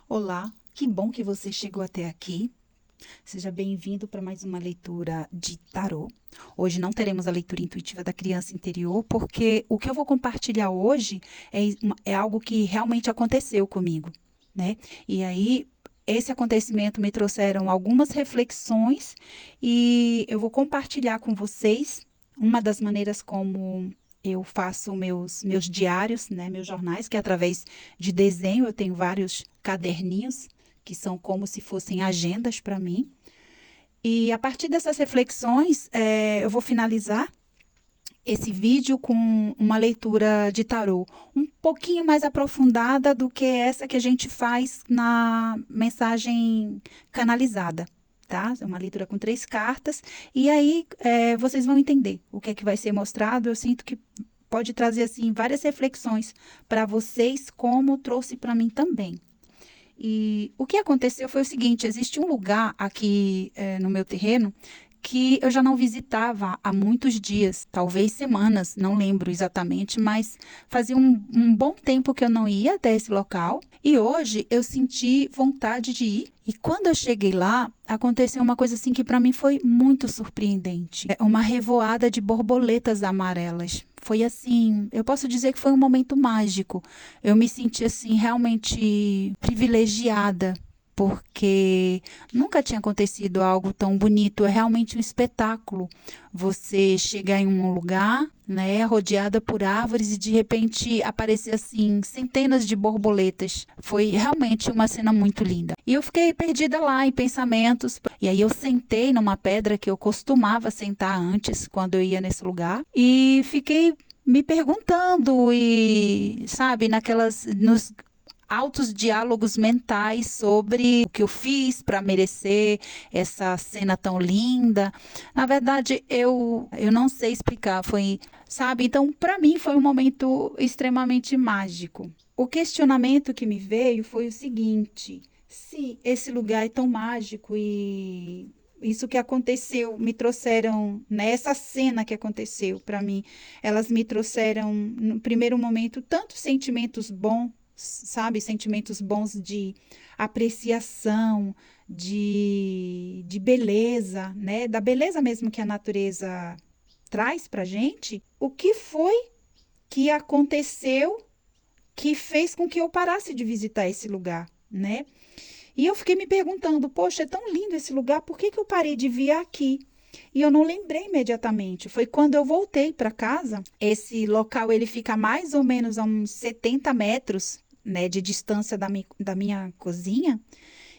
Olá, que bom que você chegou até aqui. Seja bem-vindo para mais uma leitura de tarô. Hoje não teremos a leitura intuitiva da criança interior, porque o que eu vou compartilhar hoje é algo que realmente aconteceu comigo, né? E aí, esse acontecimento me trouxeram algumas reflexões e eu vou compartilhar com vocês uma das maneiras como eu faço meus diários, né, meus jornais, que é através de desenho. Eu tenho vários caderninhos que são como se fossem agendas para mim. E a partir dessas reflexões, eu vou finalizar esse vídeo com uma leitura de tarô um pouquinho mais aprofundada do que essa que a gente faz na mensagem canalizada. Tá? É uma leitura com 3 cartas, e aí vocês vão entender o que é que vai ser mostrado. Eu sinto que pode trazer assim várias reflexões para vocês, como trouxe para mim também. E o que aconteceu foi o seguinte: existe um lugar aqui no meu terreno que eu já não visitava há muitos dias, talvez semanas, não lembro exatamente, mas fazia um bom tempo que eu não ia até esse local. E hoje eu senti vontade de ir. E quando eu cheguei lá, aconteceu uma coisa assim que para mim foi muito surpreendente. É uma revoada de borboletas amarelas. Foi assim, eu posso dizer que foi um momento mágico. Eu me senti assim realmente privilegiada, porque nunca tinha acontecido algo tão bonito. É realmente um espetáculo. Você chegar em um lugar, né, rodeada por árvores, e de repente aparecer assim centenas de borboletas. Foi realmente uma cena muito linda. E eu fiquei perdida lá em pensamentos. E aí eu sentei numa pedra que eu costumava sentar antes, quando eu ia nesse lugar, e fiquei me perguntando e, sabe, nos altos diálogos mentais sobre o que eu fiz para merecer essa cena tão linda. Na verdade, eu não sei explicar, foi, sabe? Então, para mim foi um momento extremamente mágico. O questionamento que me veio foi o seguinte: se esse lugar é tão mágico e isso que aconteceu me trouxeram, nessa cena que aconteceu para mim, elas me trouxeram no primeiro momento tantos sentimentos bons, sabe? Sentimentos bons de apreciação, de beleza, né? Da beleza mesmo que a natureza traz para gente. O que foi que aconteceu que fez com que eu parasse de visitar esse lugar, né? E eu fiquei me perguntando, poxa, é tão lindo esse lugar, por que que eu parei de vir aqui? E eu não lembrei imediatamente. Foi quando eu voltei para casa. Esse local ele fica mais ou menos a uns 70 metros, né, de distância da minha cozinha.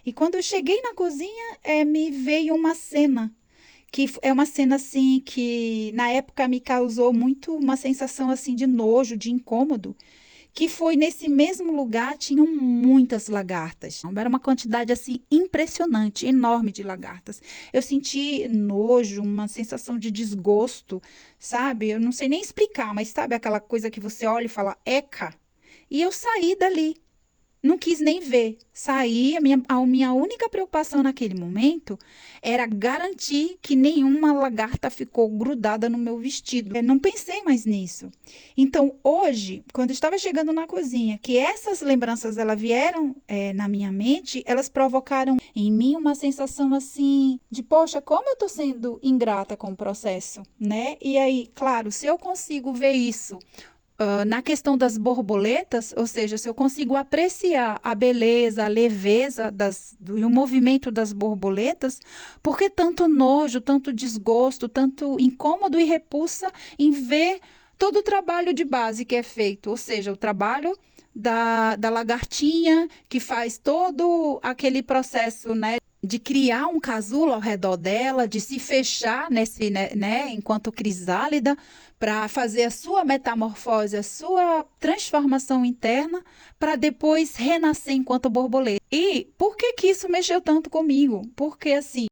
E quando eu cheguei na cozinha, me veio uma cena, que é uma cena assim que na época me causou muito uma sensação assim de nojo, de incômodo, que foi nesse mesmo lugar tinham muitas lagartas. Era uma quantidade assim impressionante, enorme de lagartas. Eu senti nojo, uma sensação de desgosto, sabe? Eu não sei nem explicar, mas sabe aquela coisa que você olha e fala, eca? E eu saí dali. Não quis nem ver. Saí, a minha única preocupação naquele momento era garantir que nenhuma lagarta ficou grudada no meu vestido. Eu não pensei mais nisso. Então, hoje, quando eu estava chegando na cozinha, que essas lembranças elas vieram na minha mente, elas provocaram em mim uma sensação assim de, poxa, como eu estou sendo ingrata com o processo, né? E aí, claro, se eu consigo ver isso na questão das borboletas, ou seja, se eu consigo apreciar a beleza, a leveza e o movimento das borboletas, por que tanto nojo, tanto desgosto, tanto incômodo e repulsa em ver todo o trabalho de base que é feito, ou seja, o trabalho da lagartinha que faz todo aquele processo, né, de criar um casulo ao redor dela, de se fechar nesse, né, enquanto crisálida, para fazer a sua metamorfose, a sua transformação interna, para depois renascer enquanto borboleta. E por que que isso mexeu tanto comigo? Porque assim,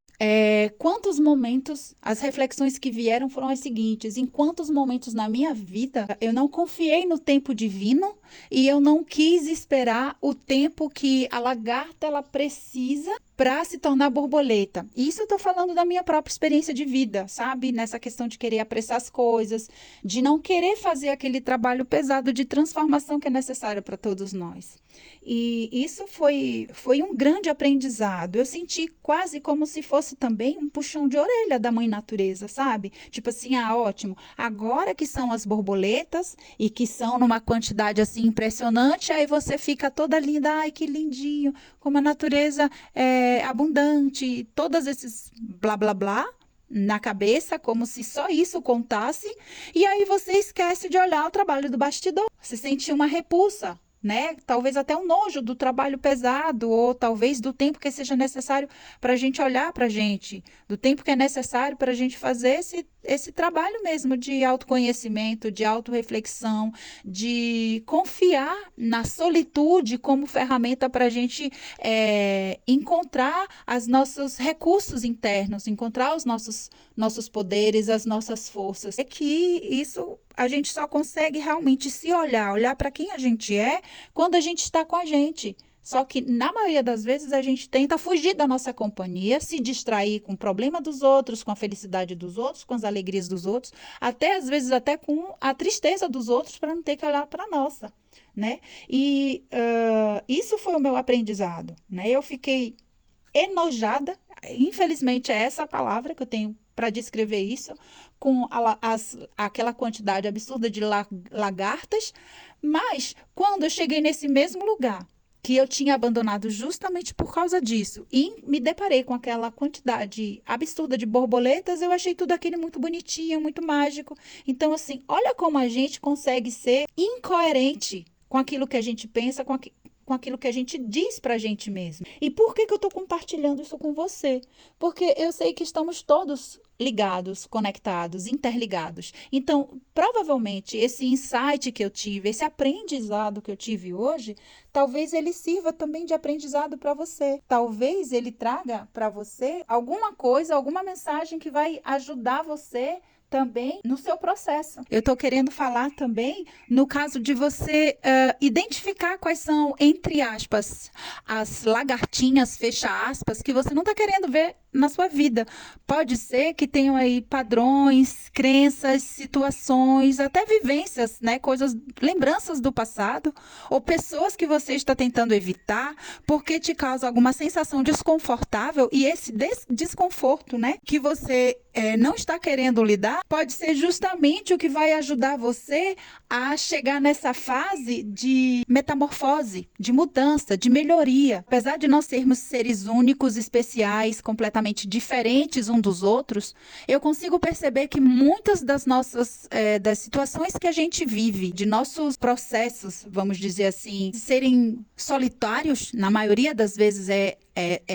quantos momentos, as reflexões que vieram foram as seguintes: em quantos momentos na minha vida eu não confiei no tempo divino e eu não quis esperar o tempo que a lagarta ela precisa para se tornar borboleta. Isso eu estou falando da minha própria experiência de vida, sabe? Nessa questão de querer apressar as coisas, de não querer fazer aquele trabalho pesado de transformação que é necessário para todos nós. E isso foi um grande aprendizado. Eu senti quase como se fosse também um puxão de orelha da mãe natureza, sabe? Tipo assim, ah, ótimo, agora que são as borboletas e que são numa quantidade assim impressionante, aí você fica toda linda, ai que lindinho, como a natureza é abundante, todos esses blá blá blá na cabeça, como se só isso contasse, e aí você esquece de olhar o trabalho do bastidor. Você sente uma repulsa, né? Talvez até um nojo do trabalho pesado, ou talvez do tempo que seja necessário para a gente olhar para a gente, do tempo que é necessário para a gente fazer esse trabalho mesmo de autoconhecimento, de autorreflexão, de confiar na solitude como ferramenta para a gente encontrar os nossos recursos internos, encontrar os nossos poderes, as nossas forças. É que isso a gente só consegue realmente se olhar para quem a gente é quando a gente está com a gente. Só que, na maioria das vezes, a gente tenta fugir da nossa companhia, se distrair com o problema dos outros, com a felicidade dos outros, com as alegrias dos outros, até às vezes até com a tristeza dos outros, para não ter que olhar para a nossa, né? E isso foi o meu aprendizado, né? Eu fiquei enojada, infelizmente é essa a palavra que eu tenho para descrever isso, com aquela quantidade absurda de lagartas, mas quando eu cheguei nesse mesmo lugar, que eu tinha abandonado justamente por causa disso, e me deparei com aquela quantidade absurda de borboletas, eu achei tudo aquilo muito bonitinho, muito mágico. Então, assim, olha como a gente consegue ser incoerente com aquilo que a gente pensa, com aquilo que a gente diz para a gente mesmo. E por que eu estou compartilhando isso com você? Porque eu sei que estamos todos ligados, conectados, interligados. Então, provavelmente, esse insight que eu tive, esse aprendizado que eu tive hoje, talvez ele sirva também de aprendizado para você. Talvez ele traga para você alguma coisa, alguma mensagem que vai ajudar você também no seu processo. Eu estou querendo falar também no caso de você identificar quais são, entre aspas, as lagartinhas, fecha aspas, que você não está querendo ver na sua vida. Pode ser que tenham aí padrões, crenças, situações, até vivências, né? Coisas, lembranças do passado, ou pessoas que você está tentando evitar, porque te causa alguma sensação desconfortável, e esse desconforto, né, que você não está querendo lidar, pode ser justamente o que vai ajudar você a chegar nessa fase de metamorfose, de mudança, de melhoria. Apesar de nós sermos seres únicos, especiais, completamente diferentes uns dos outros, eu consigo perceber que muitas das nossas das situações que a gente vive, de nossos processos, vamos dizer assim, serem solitários, na maioria das vezes é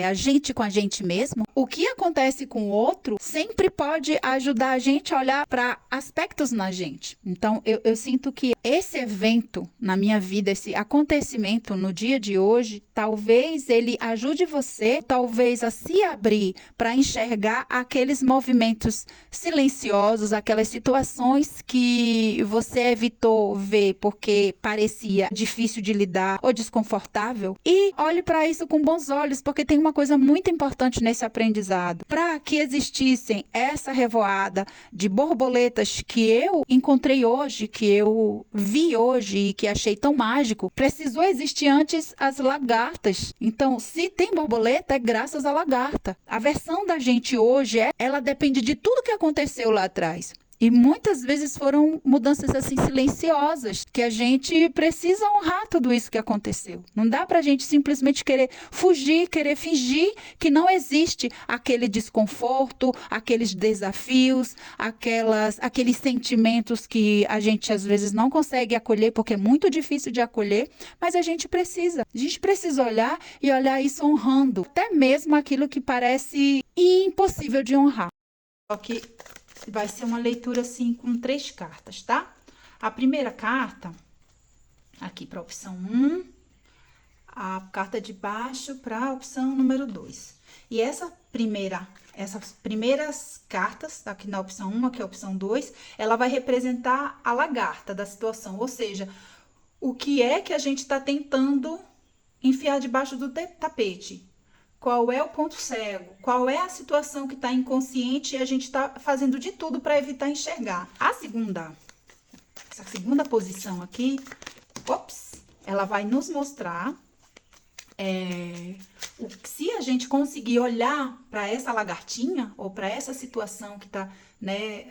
a gente com a gente mesmo. O que acontece com o outro sempre pode ajudar a gente a olhar para aspectos na gente. Então, eu sinto que esse evento na minha vida, esse acontecimento no dia de hoje, talvez ele ajude você, talvez a se abrir para enxergar aqueles movimentos silenciosos, aquelas situações que você evitou ver porque parecia difícil de lidar ou desconfortável, e olhe para isso com bons olhos, porque tem uma coisa muito importante nesse aprendizado. Para que existissem essa revoada de borboletas que eu encontrei hoje, que eu vi hoje e que achei tão mágico, precisou existir antes as lagartas. Então, se tem borboleta, é graças à lagarta. A versão da gente hoje, ela depende de tudo que aconteceu lá atrás. E muitas vezes foram mudanças assim silenciosas, que a gente precisa honrar tudo isso que aconteceu. Não dá para a gente simplesmente querer fugir, querer fingir que não existe aquele desconforto, aqueles desafios, aqueles sentimentos que a gente às vezes não consegue acolher, porque é muito difícil de acolher, mas a gente precisa. A gente precisa olhar e olhar isso honrando, até mesmo aquilo que parece impossível de honrar. Só que vai ser uma leitura assim com 3 cartas, tá? A primeira carta, aqui para a opção 1, a carta de baixo para a opção número 2. E essas primeiras cartas, aqui na opção 1, aqui é a opção 2, ela vai representar a lagarta da situação, ou seja, o que é que a gente está tentando enfiar debaixo do tapete. Qual é o ponto cego? Qual é a situação que está inconsciente e a gente está fazendo de tudo para evitar enxergar? Essa segunda posição aqui, ela vai nos mostrar se a gente conseguir olhar para essa lagartinha ou para essa situação que está, né,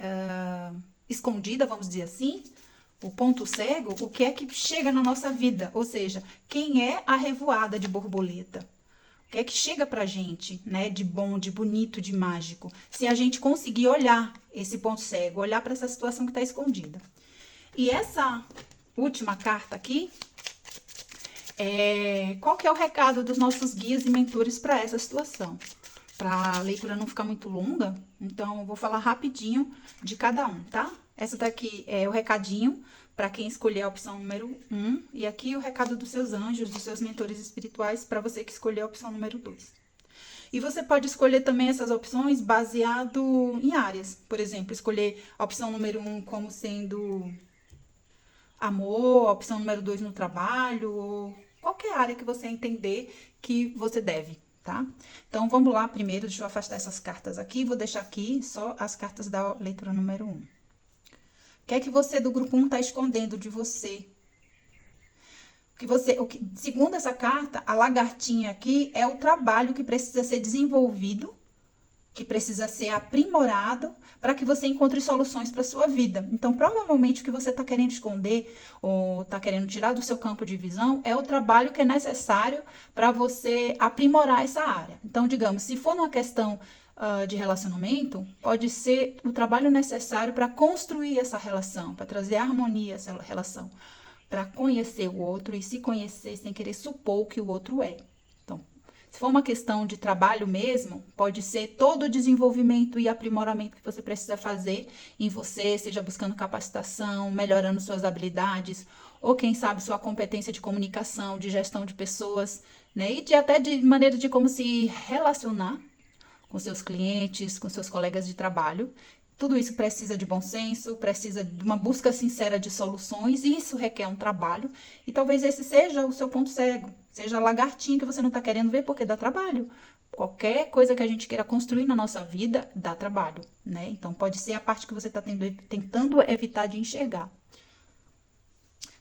escondida, vamos dizer assim, o ponto cego, o que é que chega na nossa vida, ou seja, quem é a revoada de borboleta? O que é que chega pra gente, né, de bom, de bonito, de mágico, se a gente conseguir olhar esse ponto cego, olhar para essa situação que está escondida. E essa última carta aqui, qual que é o recado dos nossos guias e mentores para essa situação? Para a leitura não ficar muito longa, então eu vou falar rapidinho de cada um, tá? Essa daqui é o recadinho para quem escolher a opção número 1, e aqui o recado dos seus anjos, dos seus mentores espirituais, para você que escolher a opção número 2. E você pode escolher também essas opções baseado em áreas. Por exemplo, escolher a opção número 1 como sendo amor, a opção número 2 no trabalho, ou qualquer área que você entender que você deve, tá? Então, vamos lá primeiro, deixa eu afastar essas cartas aqui, vou deixar aqui só as cartas da leitura número 1. O que é que você do grupo 1 está escondendo de você? Segundo essa carta, a lagartinha aqui é o trabalho que precisa ser desenvolvido, que precisa ser aprimorado para que você encontre soluções para sua vida. Então, provavelmente, o que você está querendo esconder ou está querendo tirar do seu campo de visão é o trabalho que é necessário para você aprimorar essa área. Então, digamos, se for numa questão de relacionamento, pode ser o trabalho necessário para construir essa relação, para trazer harmonia a essa relação, para conhecer o outro e se conhecer sem querer supor o que o outro é. Então, se for uma questão de trabalho mesmo, pode ser todo o desenvolvimento e aprimoramento que você precisa fazer em você, seja buscando capacitação, melhorando suas habilidades, ou quem sabe sua competência de comunicação, de gestão de pessoas, né? E até de maneira de como se relacionar com seus clientes, com seus colegas de trabalho. Tudo isso precisa de bom senso, precisa de uma busca sincera de soluções, e isso requer um trabalho. E talvez esse seja o seu ponto cego, seja a lagartinha que você não está querendo ver porque dá trabalho. Qualquer coisa que a gente queira construir na nossa vida dá trabalho, né? Então pode ser a parte que você está tentando evitar de enxergar.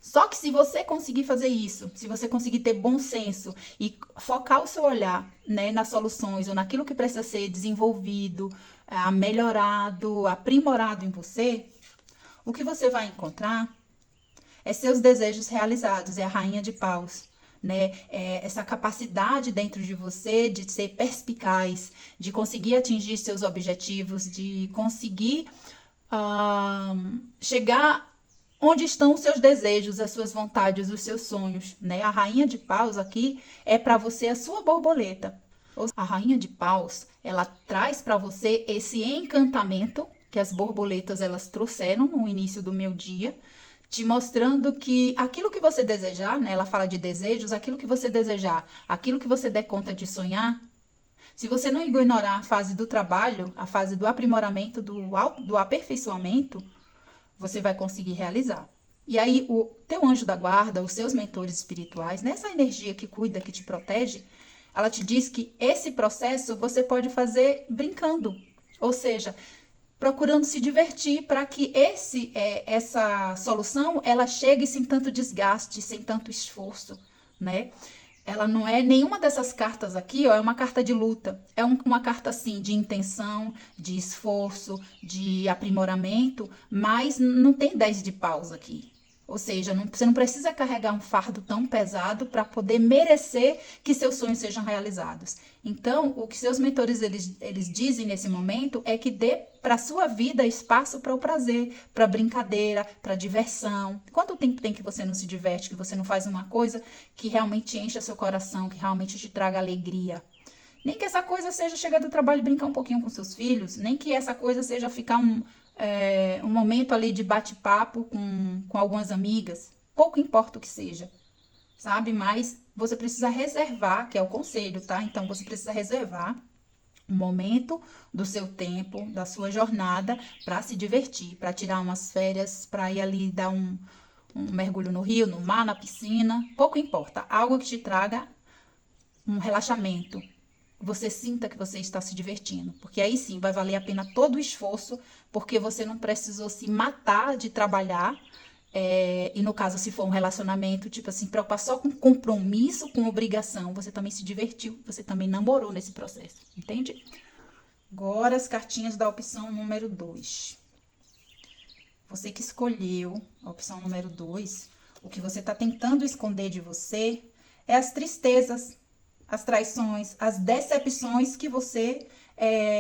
Só que se você conseguir fazer isso, se você conseguir ter bom senso e focar o seu olhar, né, nas soluções ou naquilo que precisa ser desenvolvido, melhorado, aprimorado em você, o que você vai encontrar é seus desejos realizados, é a rainha de paus, né? É essa capacidade dentro de você de ser perspicaz, de conseguir atingir seus objetivos, de conseguir chegar onde estão os seus desejos, as suas vontades, os seus sonhos, né? A rainha de paus aqui é para você a sua borboleta. A rainha de paus, ela traz para você esse encantamento que as borboletas elas trouxeram no início do meu dia, te mostrando que aquilo que você desejar, né? Ela fala de desejos, aquilo que você desejar, aquilo que você der conta de sonhar, se você não ignorar a fase do trabalho, a fase do aprimoramento, do aperfeiçoamento, você vai conseguir realizar. E aí, o teu anjo da guarda, os seus mentores espirituais, nessa energia que cuida, que te protege, ela te diz que esse processo você pode fazer brincando. Ou seja, procurando se divertir para que essa solução, ela chegue sem tanto desgaste, sem tanto esforço, né? Ela não é nenhuma dessas cartas aqui, ó, é uma carta de luta. É uma carta, assim, de intenção, de esforço, de aprimoramento, mas não tem 10 de paus aqui. Ou seja, você não precisa carregar um fardo tão pesado para poder merecer que seus sonhos sejam realizados. Então, o que seus mentores eles dizem nesse momento é que dê para a sua vida espaço para o prazer, para a brincadeira, para a diversão. Quanto tempo tem que você não se diverte, que você não faz uma coisa que realmente encha seu coração, que realmente te traga alegria? Nem que essa coisa seja chegar do trabalho e brincar um pouquinho com seus filhos, nem que essa coisa seja ficar um momento ali de bate-papo com algumas amigas. Pouco importa o que seja, sabe? Mas você precisa reservar, que é o conselho, tá? Então, você precisa reservar um momento do seu tempo, da sua jornada, para se divertir, para tirar umas férias, para ir ali dar um mergulho no rio, no mar, na piscina. Pouco importa. Algo que te traga um relaxamento. Você sinta que você está se divertindo, porque aí sim vai valer a pena todo o esforço, porque você não precisou se matar de trabalhar E no caso, se for um relacionamento, tipo assim, preocupar só com compromisso, com obrigação, você também se divertiu, você também namorou nesse processo, entende? Agora as cartinhas da opção número 2. Você que escolheu a opção número 2, o que você está tentando esconder de você é as tristezas, as traições, as decepções que você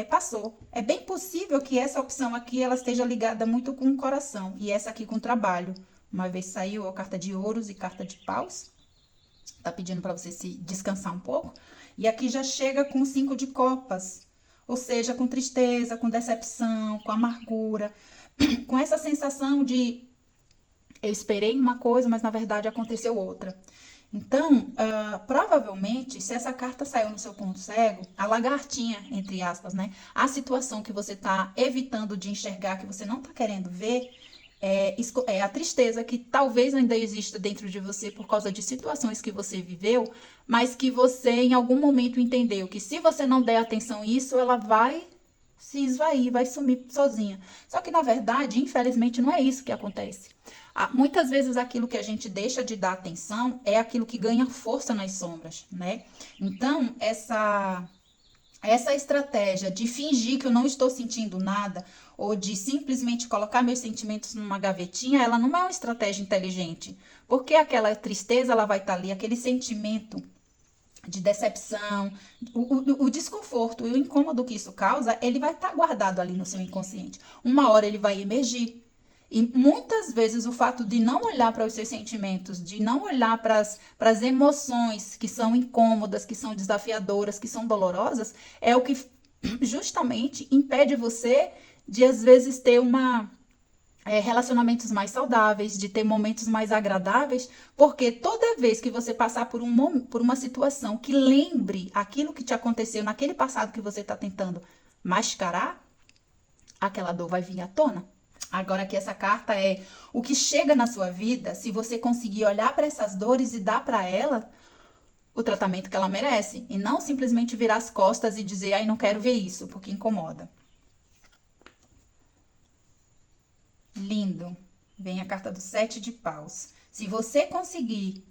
passou. É bem possível que essa opção aqui ela esteja ligada muito com o coração e essa aqui com o trabalho. Uma vez saiu a carta de ouros e carta de paus. Tá pedindo para você se descansar um pouco. E aqui já chega com 5 de copas. Ou seja, com tristeza, com decepção, com amargura, com essa sensação de eu esperei uma coisa, mas na verdade aconteceu outra. Então, provavelmente, se essa carta saiu no seu ponto cego, a lagartinha, entre aspas, né? A situação que você está evitando de enxergar, que você não está querendo ver, é a tristeza que talvez ainda exista dentro de você por causa de situações que você viveu, mas que você em algum momento entendeu que se você não der atenção a isso, ela vai se esvair, vai sumir sozinha. Só que, na verdade, infelizmente, não é isso que acontece. Muitas vezes aquilo que a gente deixa de dar atenção é aquilo que ganha força nas sombras, né? Então, essa estratégia de fingir que eu não estou sentindo nada ou de simplesmente colocar meus sentimentos numa gavetinha, ela não é uma estratégia inteligente. Porque aquela tristeza, ela vai estar ali, aquele sentimento de decepção, o desconforto, o incômodo que isso causa, ele vai estar guardado ali no seu inconsciente. Uma hora ele vai emergir. E muitas vezes o fato de não olhar para os seus sentimentos, de não olhar para as emoções que são incômodas, que são desafiadoras, que são dolorosas, é o que justamente impede você de, às vezes, ter relacionamentos mais saudáveis, de ter momentos mais agradáveis, porque toda vez que você passar por uma situação que lembre aquilo que te aconteceu naquele passado que você está tentando mascarar, aquela dor vai vir à tona. Agora que essa carta é o que chega na sua vida, se você conseguir olhar para essas dores e dar para ela o tratamento que ela merece, e não simplesmente virar as costas e dizer, ai, não quero ver isso, porque incomoda. Lindo. Vem a carta do 7 de paus. Se você conseguir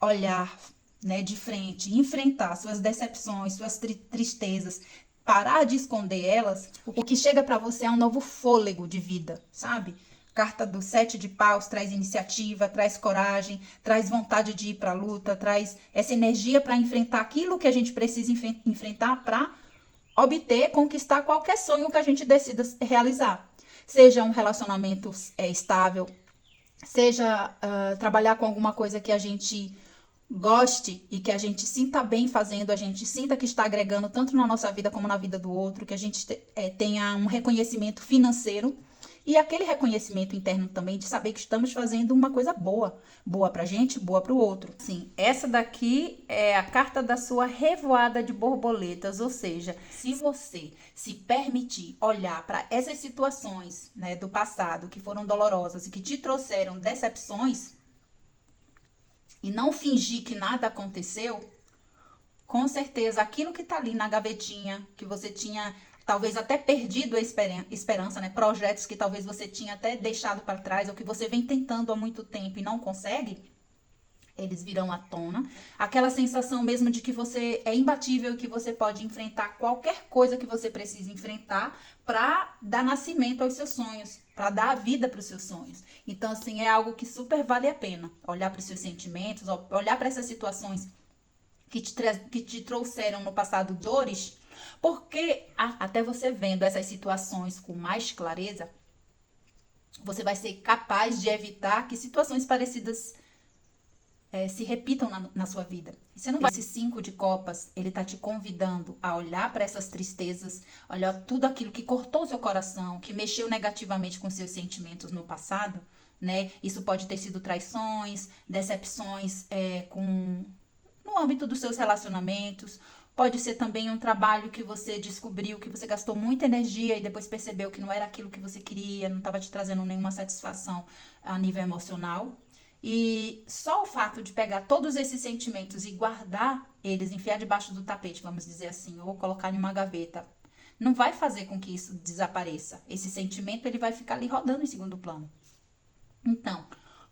olhar, né, de frente, enfrentar suas decepções, suas tristezas, parar de esconder elas, o que chega para você é um novo fôlego de vida, sabe? Carta do 7 de paus traz iniciativa, traz coragem, traz vontade de ir para a luta, traz essa energia para enfrentar aquilo que a gente precisa enfrentar para obter, conquistar qualquer sonho que a gente decida realizar. Seja um relacionamento estável, seja trabalhar com alguma coisa que a gente goste e que a gente sinta bem fazendo, a gente sinta que está agregando tanto na nossa vida como na vida do outro, que a gente tenha um reconhecimento financeiro e aquele reconhecimento interno também de saber que estamos fazendo uma coisa boa, boa pra gente, boa pro outro. Sim, essa daqui é a carta da sua revoada de borboletas, ou seja, se você se permitir olhar para essas situações, né, do passado que foram dolorosas e que te trouxeram decepções, e não fingir que nada aconteceu, com certeza aquilo que tá ali na gavetinha, que você tinha talvez até perdido a esperança, né? Projetos que talvez você tinha até deixado para trás, ou que você vem tentando há muito tempo e não consegue, eles virão à tona. Aquela sensação mesmo de que você é imbatível e que você pode enfrentar qualquer coisa que você precise enfrentar para dar nascimento aos seus sonhos, para dar a vida para os seus sonhos. Então, assim, é algo que super vale a pena. Olhar para os seus sentimentos, olhar para essas situações que te trouxeram no passado dores, porque até você vendo essas situações com mais clareza, você vai ser capaz de evitar que situações parecidas se repitam na sua vida. E você não vai... Esse 5 de copas, ele tá te convidando a olhar para essas tristezas, olhar tudo aquilo que cortou o seu coração, que mexeu negativamente com seus sentimentos no passado, né? Isso pode ter sido traições, decepções no âmbito dos seus relacionamentos. Pode ser também um trabalho que você descobriu, que você gastou muita energia e depois percebeu que não era aquilo que você queria, não estava te trazendo nenhuma satisfação a nível emocional. E só o fato de pegar todos esses sentimentos e guardar eles, enfiar debaixo do tapete, vamos dizer assim, ou colocar em uma gaveta, não vai fazer com que isso desapareça. Esse sentimento, ele vai ficar ali rodando em segundo plano. Então,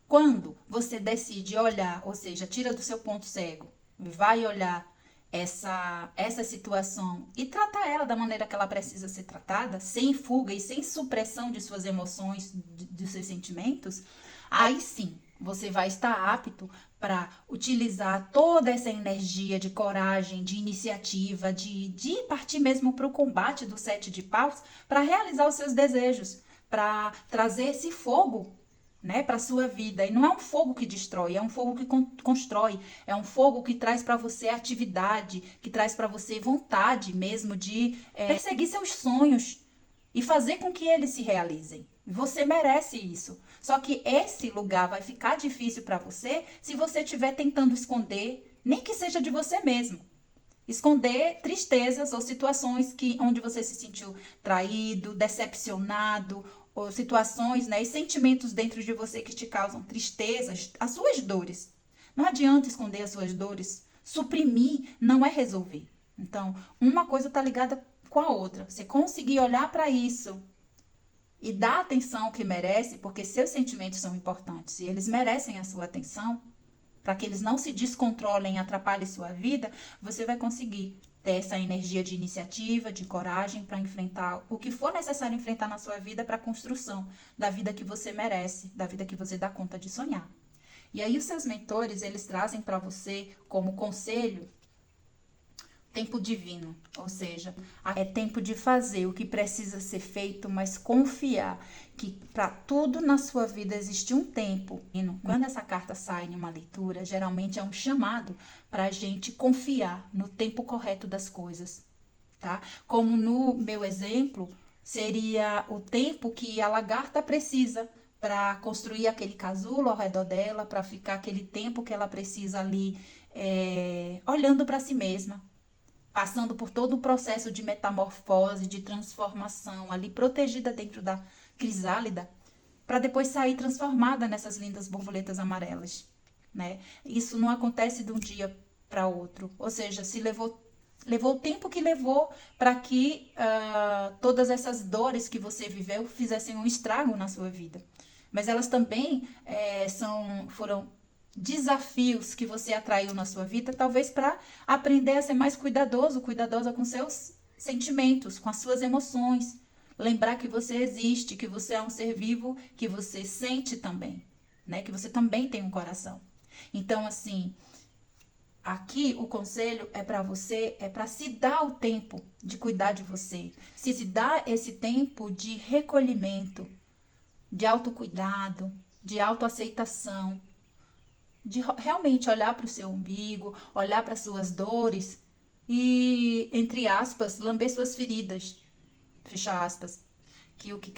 quando você decide olhar, ou seja, tira do seu ponto cego, vai olhar essa situação e tratar ela da maneira que ela precisa ser tratada, sem fuga e sem supressão de suas emoções, de seus sentimentos, aí sim você vai estar apto para utilizar toda essa energia de coragem, de iniciativa, de partir mesmo para o combate do sete de paus, para realizar os seus desejos, para trazer esse fogo, né, para sua vida. E não é um fogo que destrói, é um fogo que constrói, é um fogo que traz para você atividade, que traz para você vontade mesmo de perseguir seus sonhos e fazer com que eles se realizem. Você merece isso. Só que esse lugar vai ficar difícil para você se você estiver tentando esconder, nem que seja de você mesmo. Esconder tristezas ou situações onde você se sentiu traído, decepcionado, ou situações, né, e sentimentos dentro de você que te causam tristezas, as suas dores. Não adianta esconder as suas dores. Suprimir não é resolver. Então, uma coisa está ligada com a outra. Você conseguir olhar para isso e dar a atenção que merece, porque seus sentimentos são importantes e eles merecem a sua atenção, para que eles não se descontrolem e atrapalhem sua vida, você vai conseguir ter essa energia de iniciativa, de coragem para enfrentar o que for necessário enfrentar na sua vida para a construção da vida que você merece, da vida que você dá conta de sonhar. E aí os seus mentores, eles trazem para você como conselho tempo divino, ou seja, é tempo de fazer o que precisa ser feito, mas confiar que para tudo na sua vida existe um tempo. E quando essa carta sai em uma leitura, geralmente é um chamado para a gente confiar no tempo correto das coisas, tá? Como no meu exemplo, seria o tempo que a lagarta precisa para construir aquele casulo ao redor dela, para ficar aquele tempo que ela precisa ali olhando para si mesma, passando por todo o processo de metamorfose, de transformação, ali protegida dentro da crisálida, para depois sair transformada nessas lindas borboletas amarelas, né? Isso não acontece de um dia para outro, ou seja, se levou o tempo que levou para que todas essas dores que você viveu fizessem um estrago na sua vida. Mas elas também foram desafios que você atraiu na sua vida, talvez para aprender a ser mais cuidadosa com seus sentimentos, com as suas emoções. Lembrar que você existe, que você é um ser vivo, que você sente também, né? Que você também tem um coração. Então, assim, aqui o conselho é para você, é para se dar o tempo de cuidar de você, se dar esse tempo de recolhimento, de autocuidado, de autoaceitação, de realmente olhar para o seu umbigo, olhar para suas dores e, entre aspas, lamber suas feridas, fecha aspas. O que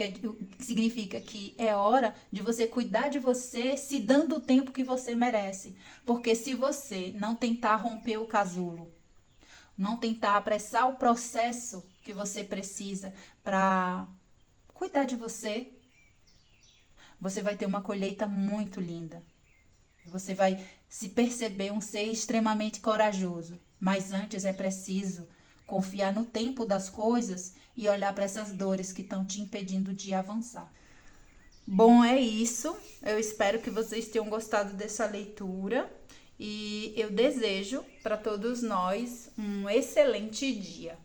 significa que é hora de você cuidar de você, se dando o tempo que você merece. Porque se você não tentar romper o casulo, não tentar apressar o processo que você precisa para cuidar de você, você vai ter uma colheita muito linda. Você vai se perceber um ser extremamente corajoso. Mas antes é preciso confiar no tempo das coisas e olhar para essas dores que estão te impedindo de avançar. Bom, é isso. Eu espero que vocês tenham gostado dessa leitura e eu desejo para todos nós um excelente dia.